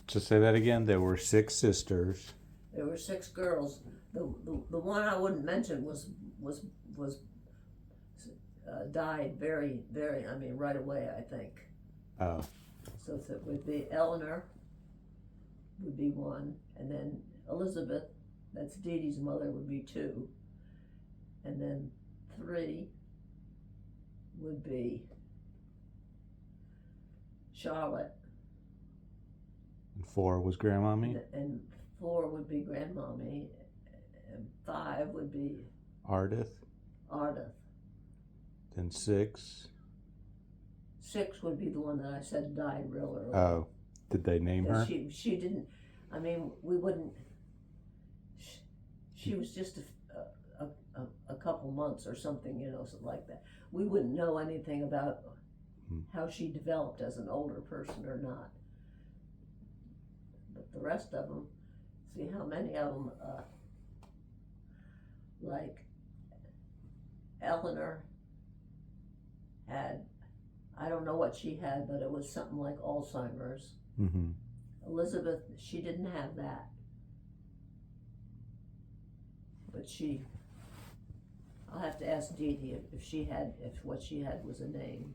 So say that again. There were 6 sisters. There were 6 girls. The one I wouldn't mention was died very. I mean, right away. I think. Oh. So it would be Eleanor. Would be one, and then Elizabeth. That's Dee Dee's mother. Would be 2, and then 3 would be Charlotte. And 4 was Grandmommy. And 4 would be Grandmommy, and 5 would be Ardith. Ardith. Then 6. 6 would be the one that I said died real early. Oh, did they name her? She didn't. I mean, we wouldn't. She was just a couple months or something, something like that. We wouldn't know anything about how she developed as an older person or not. But the rest of them, see how many of them, like Eleanor had, I don't know what she had, but it was something like Alzheimer's. Mm-hmm. Elizabeth, she didn't have that. But I'll have to ask Dee Dee if what she had was a name.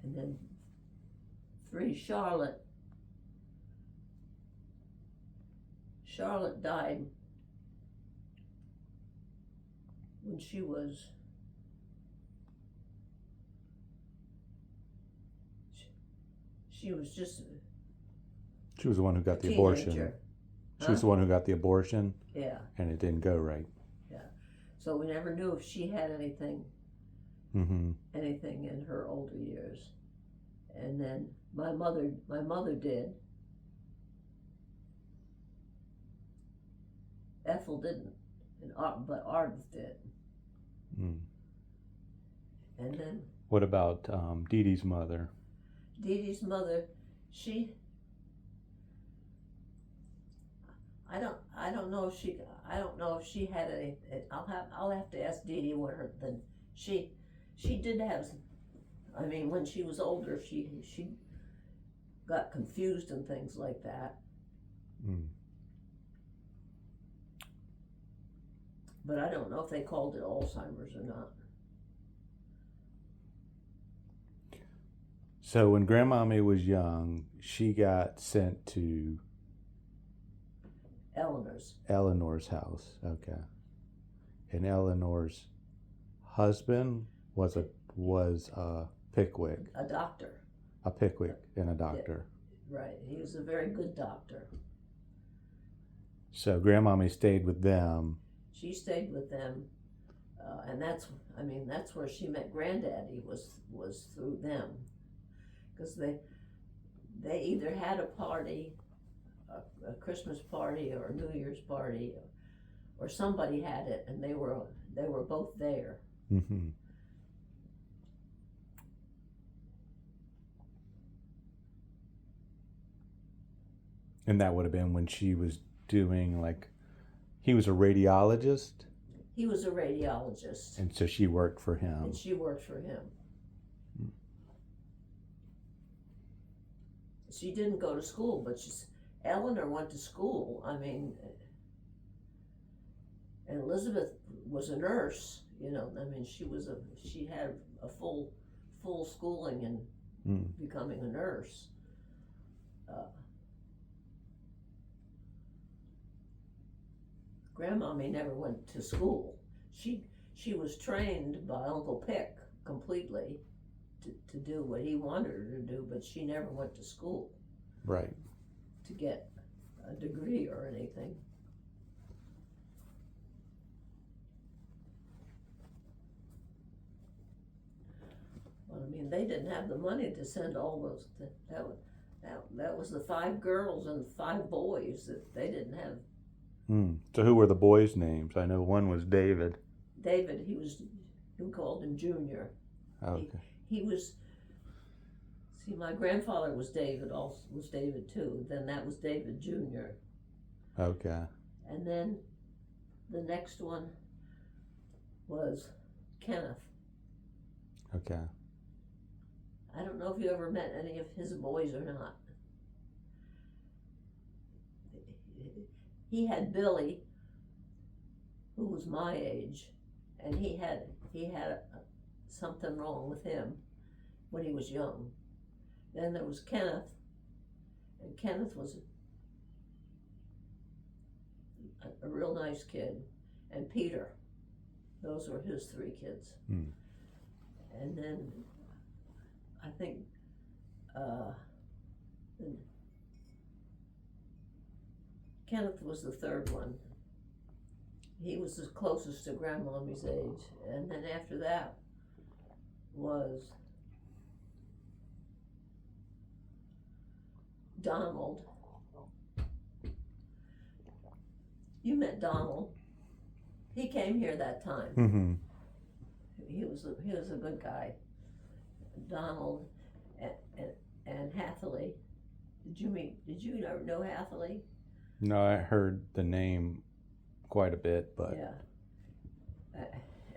And then 3, Charlotte. Charlotte died when she was just She was the one who got a the teenager. abortion. She was the one who got the abortion. Yeah. And it didn't go right. Yeah. So we never knew if she had anything in her older years. And then my mother did. Ethel didn't, but Ardith did. Mm. And then what about Dee Dee's mother? Dee Dee's mother, I don't know if she had any. I'll have to ask Dee Dee what she did have. I mean, when she was older, she got confused and things like that. Mm. But I don't know if they called it Alzheimer's or not. So when Grandmommy was young, she got sent to Eleanor's house. Okay. And Eleanor's husband was Pickwick. A doctor. A Pickwick and a doctor. Yeah, right. He was a very good doctor. So Grandmommy stayed with them. She stayed with them, and that's where she met Granddaddy was through them, because they either had a party, a Christmas party or a New Year's party, or somebody had it, and they were both there. Mm-hmm. And that would have been when she was doing he was a radiologist? He was a radiologist. And so she worked for him. And she worked for him. Mm. She didn't go to school, but Eleanor went to school. I mean, and Elizabeth was a nurse, I mean, she had a full schooling in becoming a nurse. Grandmommy never went to school. She was trained by Uncle Pick completely to do what he wanted her to do, but she never went to school. Right. To get a degree or anything. Well, I mean, they didn't have the money to send all those. That was the 5 girls and 5 boys that they didn't have. So who were the boys' names? I know one was David. David, we called him Junior. Okay. He was. See, my grandfather was David. Also was David too. Then that was David Junior. Okay. And then the next one was Kenneth. Okay. I don't know if you ever met any of his boys or not. he had Billy, who was my age, and he had something wrong with him when he was young. Then there was Kenneth, and Kenneth was a real nice kid, and Peter. Those were his three kids. Mm. And then I think Kenneth was the third one. He was the closest to Grandmommy's age. And then after that was Donald. You met Donald. He came here that time. Mm-hmm. He was a good guy. Donald and Hatherley. Did you know Hatherley? No, I heard the name quite a bit, but yeah.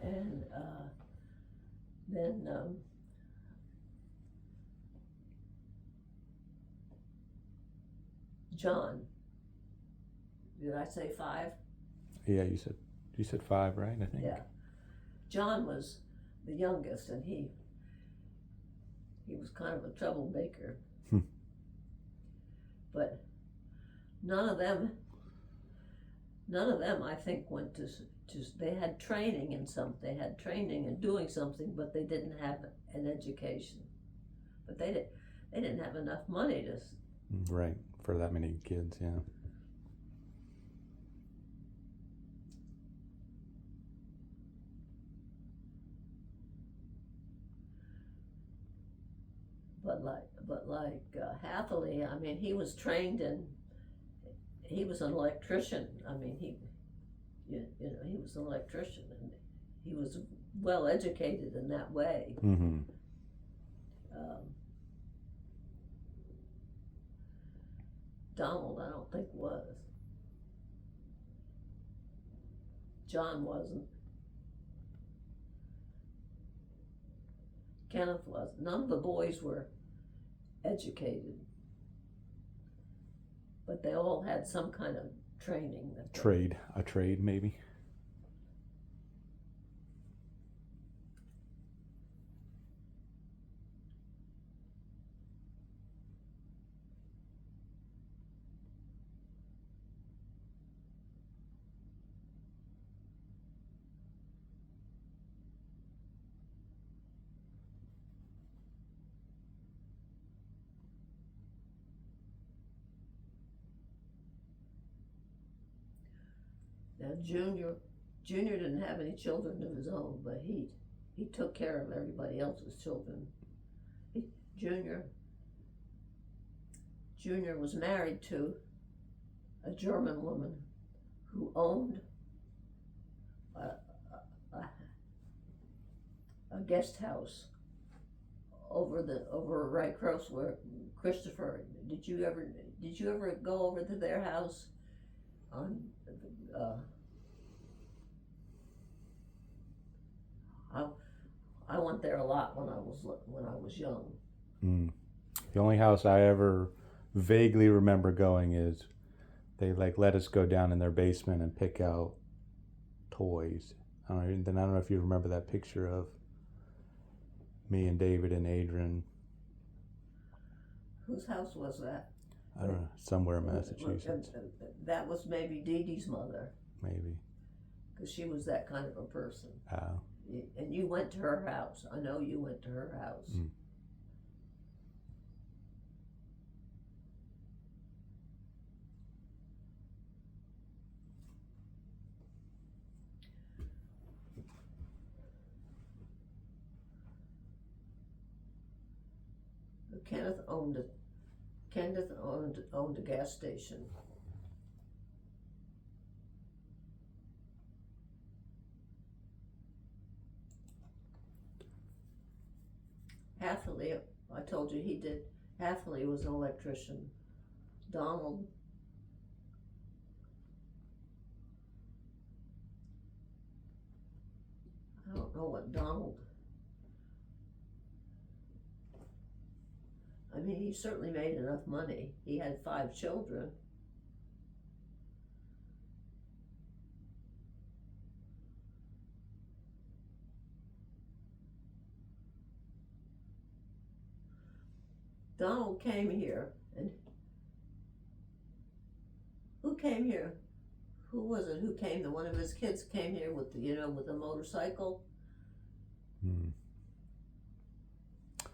And then John. Did I say 5? yeah, you said 5, right? I think. Yeah. John was the youngest, and he was kind of a troublemaker. But none of them I think went to they had training in something. They had training in doing something, but they didn't have an education. But they didn't have enough money to. Right, for that many kids, yeah. But like Hatherley, I mean, he was trained he was an electrician. I mean, he was an electrician, and he was well educated in that way. Mm-hmm. Donald, I don't think was. John wasn't. Kenneth was. None of the boys were educated, but they all had some kind of training. A trade maybe. Now Junior didn't have any children of his own, but he took care of everybody else's children. Junior was married to a German woman who owned a guest house over right across where Christopher. Did you ever go over to their house? I went there a lot when I was young. Mm. The only house I ever vaguely remember going is they let us go down in their basement and pick out toys. I don't know if you remember that picture of me and David and Adrian. Whose house was that? I don't know, somewhere in Massachusetts. That was maybe Dee Dee's mother. Maybe. Because she was that kind of a person. Oh. And you went to her house. I know you went to her house. Mm. Kenneth owned a gas station. Hatherley, I told you he did. Hatherley was an electrician. Donald. I don't know what Donald. I mean, he certainly made enough money. He had 5 children. Donald came here, and who came here? Who was it? Who came? One of his kids came here with with a motorcycle. Hmm.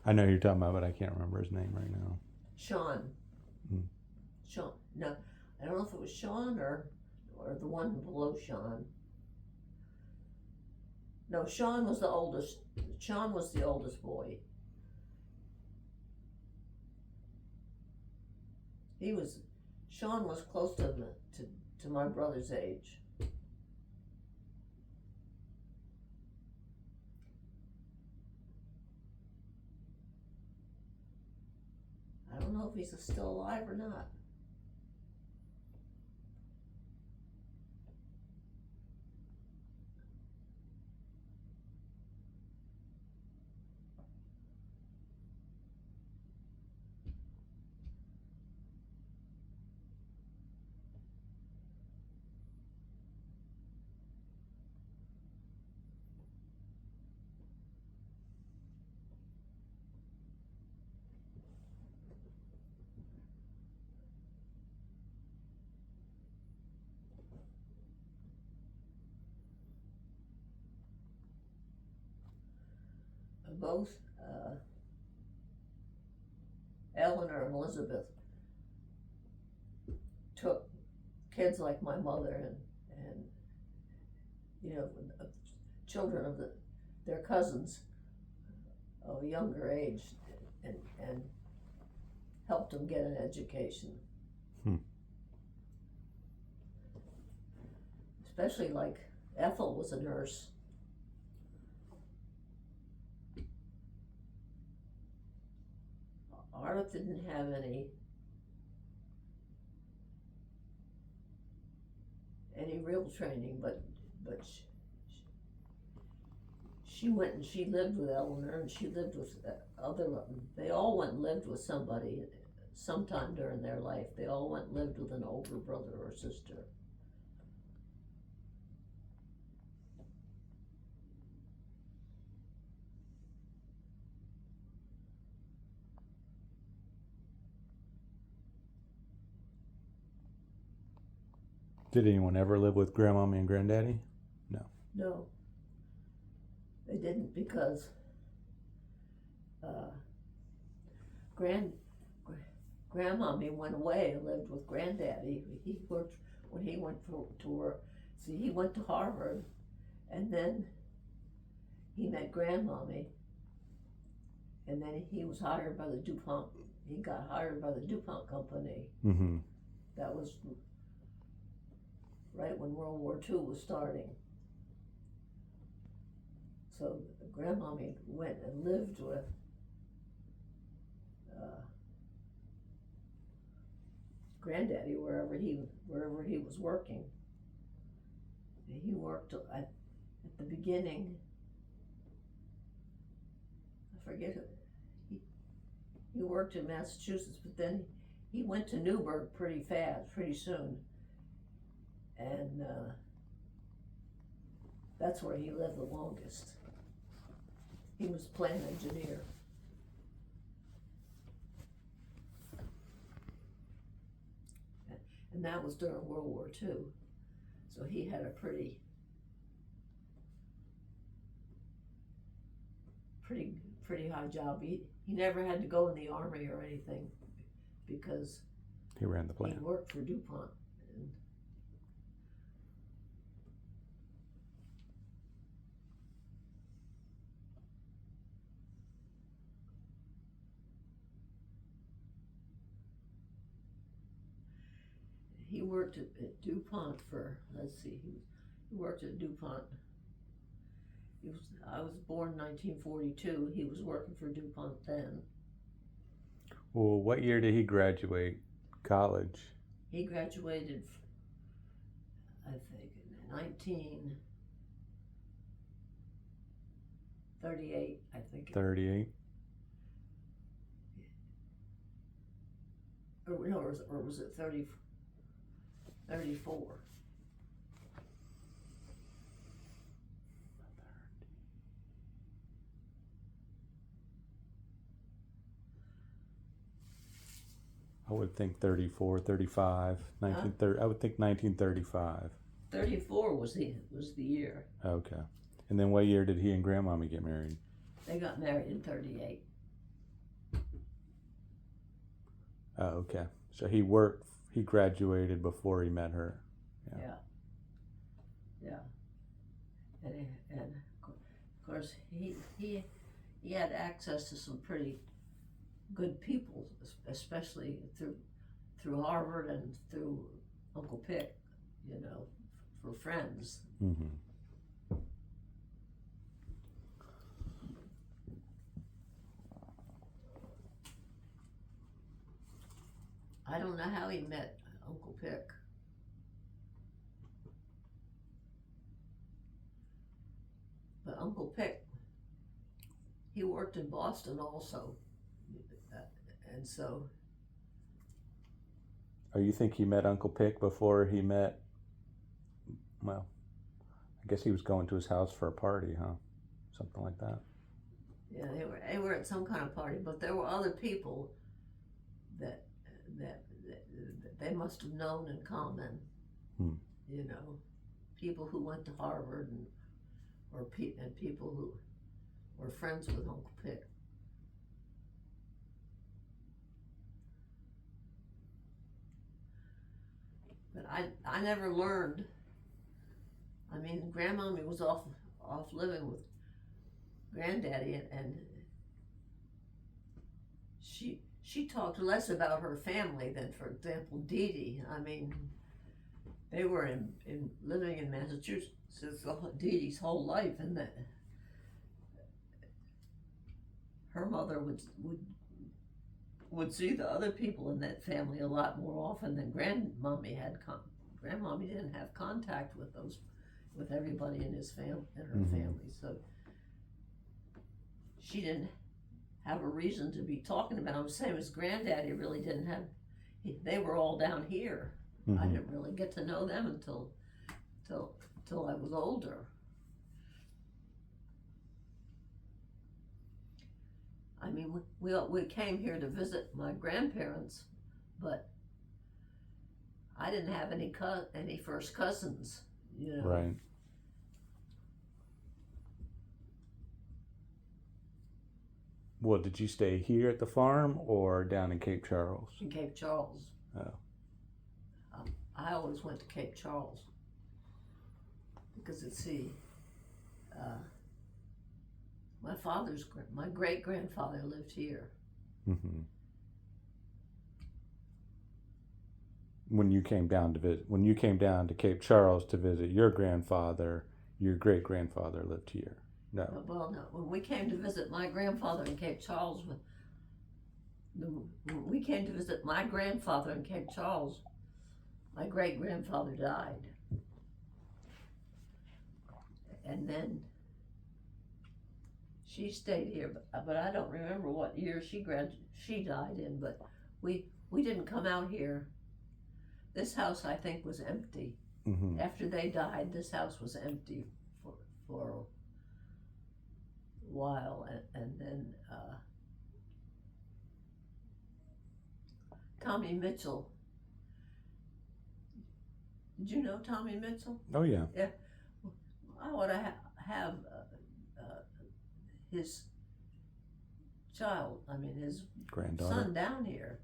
I know who you're talking about, but I can't remember his name right now. Sean. Hmm. Sean. No, I don't know if it was Sean or the one below Sean. No, Sean was the oldest. Sean was the oldest boy. Sean was close to my brother's age. I don't know if he's still alive or not. Both Eleanor and Elizabeth took kids like my mother and children of their cousins of a younger age and helped them get an education. Especially like Ethel was a nurse. Arlette didn't have any real training, but she went and she lived with Eleanor, and she lived with they all went and lived with somebody sometime during their life. They all went and lived with an older brother or sister. Did anyone ever live with Grandmommy and Granddaddy? No, they didn't, because Grandmommy went away and lived with Granddaddy. He worked when he went to work. See, he went to Harvard, and then he met Grandmommy, and then he was hired by the DuPont. He got hired by the DuPont company. Mm-hmm. That was right when World War II was starting. So Grandmommy went and lived with Granddaddy wherever he was working. He worked at the beginning. I forget who. He worked in Massachusetts, but then he went to Newburgh pretty soon, and that's where he lived the longest. He was plant engineer. And that was during World War II. So he had a pretty high job. He never had to go in the army or anything, because he ran the plant. He worked for DuPont. He worked at DuPont for, let's see, he worked at DuPont. I was born in 1942. He was working for DuPont then. Well, what year did he graduate college? He graduated, I think, in 1938, I think. 38? Or was it 34? would think 34, 35, 1930. I would think 1935. 34 was the year. Okay. And then what year did he and Grandmommy get married? They got married in 38. Oh, okay. So he graduated before he met her. Yeah. And of course he had access to some pretty good people, especially through Harvard and through Uncle Pick, you know, for friends. Mm-hmm. I don't know how he met Uncle Pick. But Uncle Pick, he worked in Boston also. And so. Oh, you think he met Uncle Pick before he met, well, I guess he was going to his house for a party, huh? Something like that. Yeah, they were at some kind of party, but there were other people that they must have known in common. You know, people who went to Harvard and people who were friends with Uncle Pick. But I never learned. I mean, Grandmommy was off living with Granddaddy, and she talked less about her family than, for example, Dee Dee. I mean, they were living in Massachusetts Dee Dee's whole life, and that her mother would see the other people in that family a lot more often than Grandmommy had. Grandmommy didn't have contact with everybody in her family, so she didn't have a reason to be talking about them. Same as Granddaddy really didn't have. They were all down here. Mm-hmm. I didn't really get to know them until I was older. I mean, we came here to visit my grandparents, but I didn't have any first cousins, you know. Right. Well, did you stay here at the farm or down in Cape Charles? In Cape Charles. Oh. I always went to Cape Charles because my great grandfather lived here. Mm-hmm. When you came down to Cape Charles to visit your grandfather, your great grandfather lived here. No. Well, no. When we came to visit my grandfather in Cape Charles, my great grandfather died, and then she stayed here. But I don't remember what year she died in. But we didn't come out here. This house, I think, was empty. Mm-hmm. After they died, this house was empty for a while, and then Tommy Mitchell. Did you know Tommy Mitchell? Oh, yeah. Yeah. I ought to have his child, his Granddaughter. son down here.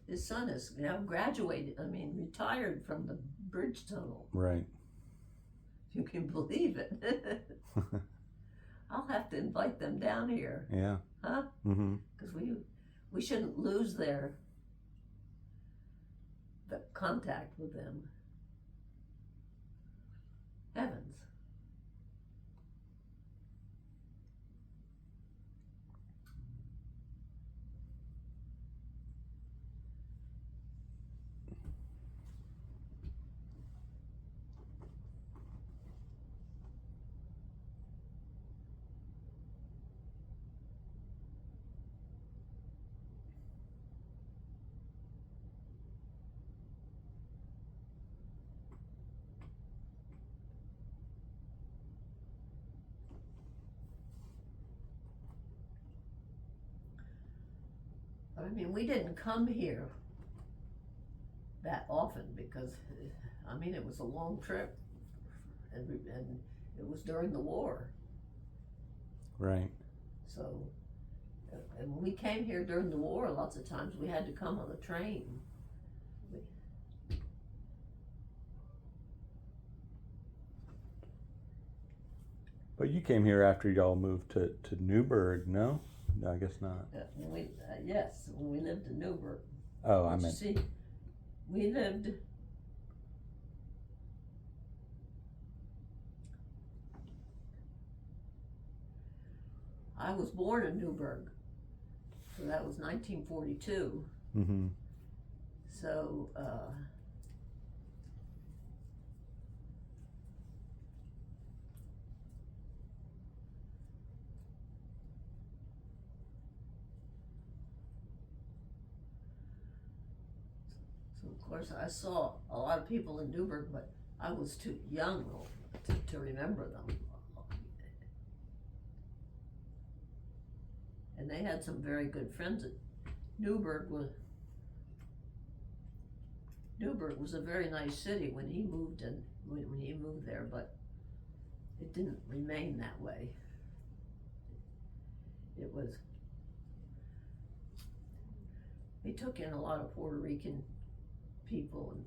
His son is now graduated, retired from the bridge tunnel. Right. If you can believe it. I'll have to invite them down here. Yeah. Huh? Mm-hmm. Because we shouldn't lose the contact with them. Heavens. We didn't come here that often because, I mean, it was a long trip, and it was during the war. Right. So, and when we came here during the war, lots of times we had to come on the train. But you came here after y'all moved to Newburgh, no? No, I guess not. Yes, when we lived in Newburgh. Oh, I But you meant. see, we lived. I was born in Newburgh, so that was 1942. Mm-hmm. So, of course, I saw a lot of people in Newburgh, but I was too young to remember them. And they had some very good friends. Newburgh was a very nice city when he moved there, but it didn't remain that way. They took in a lot of Puerto Rican people, and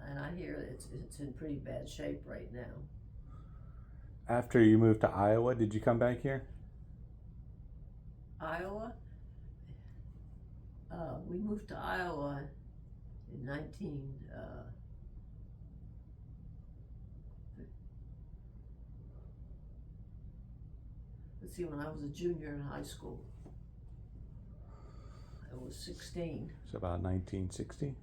and I hear it's in pretty bad shape right now. After you moved to Iowa, did you come back here? Iowa? We moved to Iowa in let's see, when I was a junior in high school. I was 16. It's about 1960.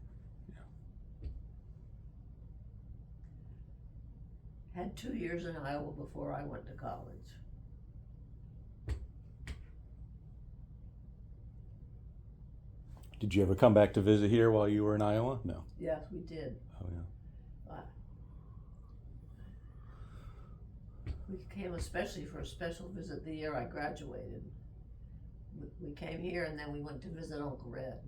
Had 2 years in Iowa before I went to college. Did you ever come back to visit here while you were in Iowa? No. Yes, we did. Oh, yeah. We came especially for a special visit the year I graduated. We came here and then we went to visit Uncle Red.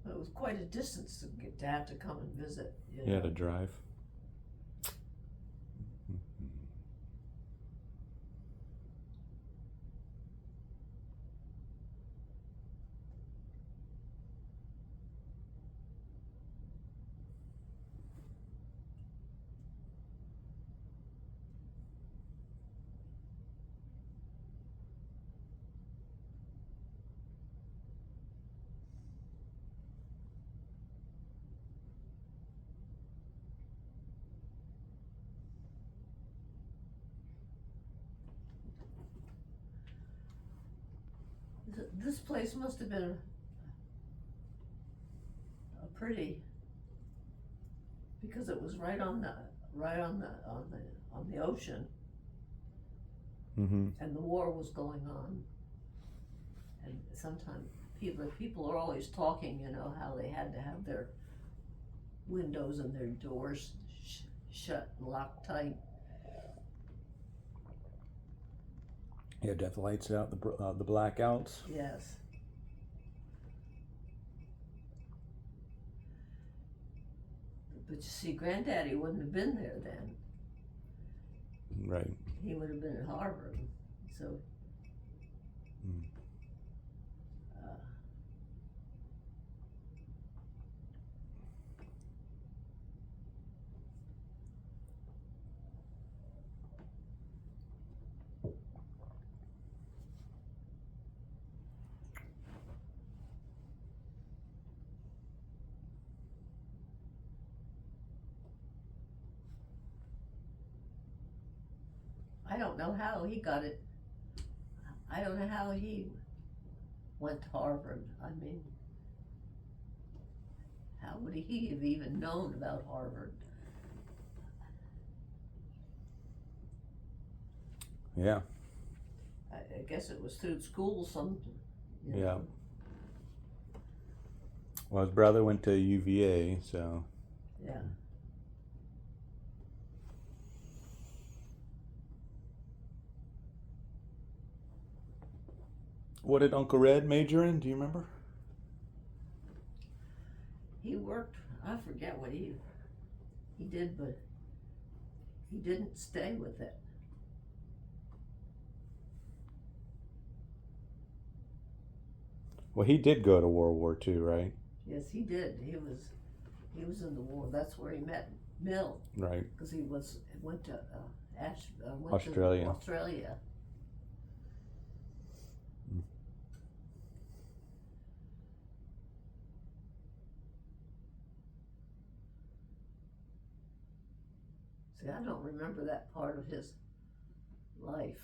But it was quite a distance to have to come and visit. You had to drive. This place must have been a pretty, because it was right on the ocean, Mm-hmm. and the war was going on, and sometimes people are always talking, how they had to have their windows and their doors shut and locked tight. You had to have the lights out, the blackouts. Yes. But you see, Granddaddy wouldn't have been there then. Right. He would have been at Harvard. So. I don't know how he got it. I don't know how he went to Harvard. I mean, how would he have even known about Harvard? Yeah. I guess it was through school. Yeah. Well, his brother went to UVA, so Yeah. what did Uncle Red major in? Do you remember? He worked, I forget what he did, but he didn't stay with it. Well, he did go to World War II, right? Yes, he did. He was in the war. That's where he met Mill, Right. because he went to Australia. To Australia. Mm. See, I don't remember that part of his life.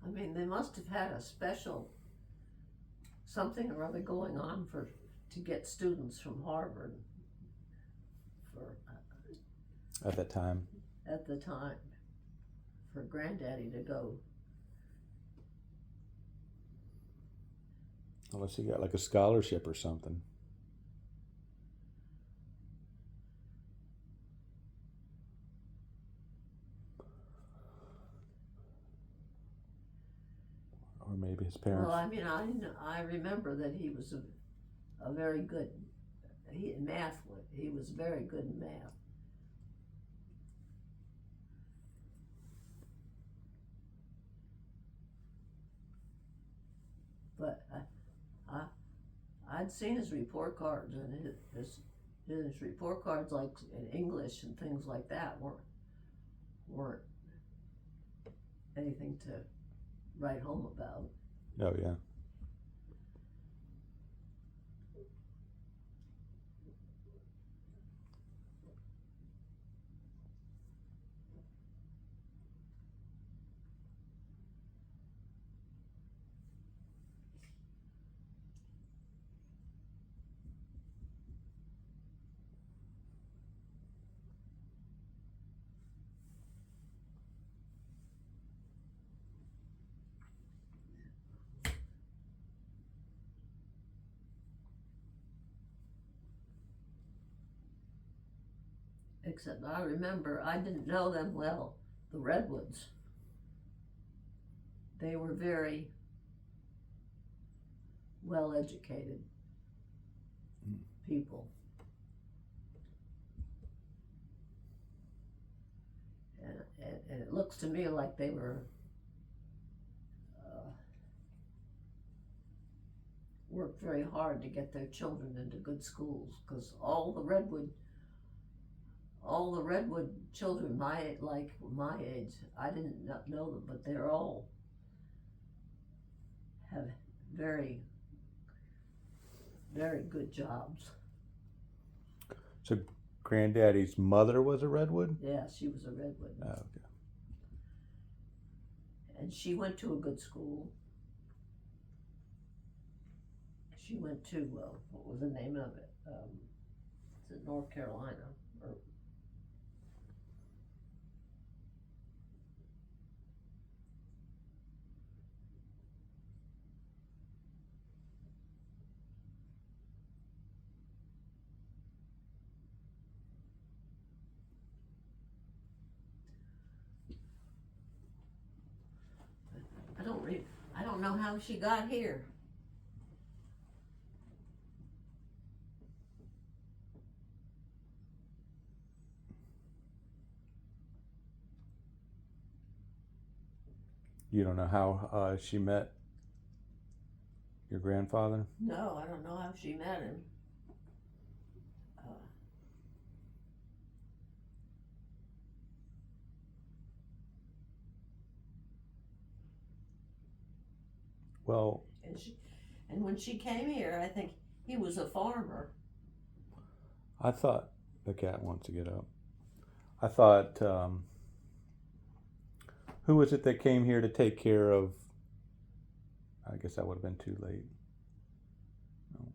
I mean, they must have had a special something or other going on to get students from Harvard for At that time. at the time for Granddaddy to go. Unless he got like a scholarship or something. Or maybe his parents. Well, I mean, I remember that he was a very good. He was very good in math. But I'd seen his report cards, and his report cards, like in English and things like that, weren't anything to write home about. Oh yeah. Except I remember I didn't know them well, the Redwoods. They were very well educated people. And it looks to me like they were worked very hard to get their children into good schools, because all the Redwood children my age, I didn't know them, but they're all have very, very good jobs. So Granddaddy's mother was a Redwood? Yeah, she was a Redwood. Oh, okay. And she went to a good school. She went to, what was the name of it? Is it North Carolina? Or I don't know how she got here. You don't know how she met your grandfather? No, I don't know how she met him. Well, and when she came here, I think he was a farmer. I thought the cat wants to get up. I thought Who was it that came here to take care of? I guess that would have been too late. No.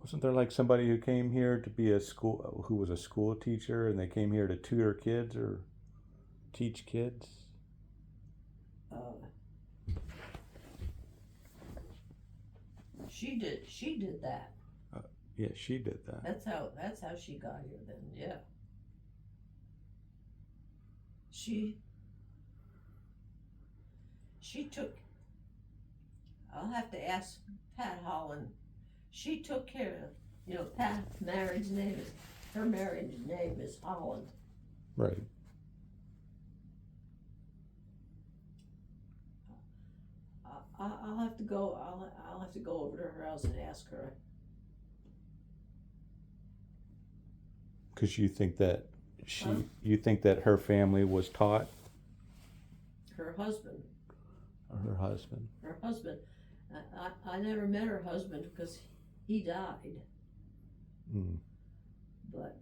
Wasn't there like somebody who came here to be who was a school teacher, and they came here to tutor kids or teach kids? She did that. Yeah, she did that. That's how she got here then, yeah. She took, I'll have to ask Pat Holland. She took care of, her marriage name is Holland. Right. I'll have to go. I'll have to go over to her house and ask her. Because you think that Huh? you think that her family was taught, Her husband. or her husband? Her husband. I never met her husband because he died. Mm. But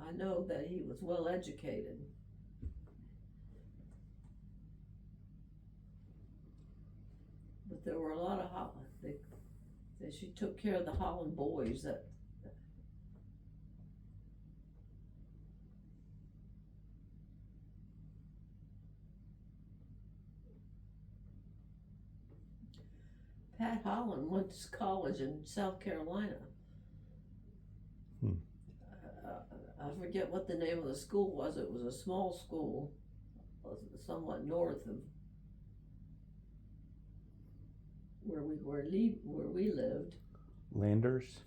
I know that he was well educated. But there were a lot of she took care of the Holland boys that. Pat Holland went to college in South Carolina. Hmm. I forget what the name of the school was. It was a small school, somewhat north of where we lived. Landers?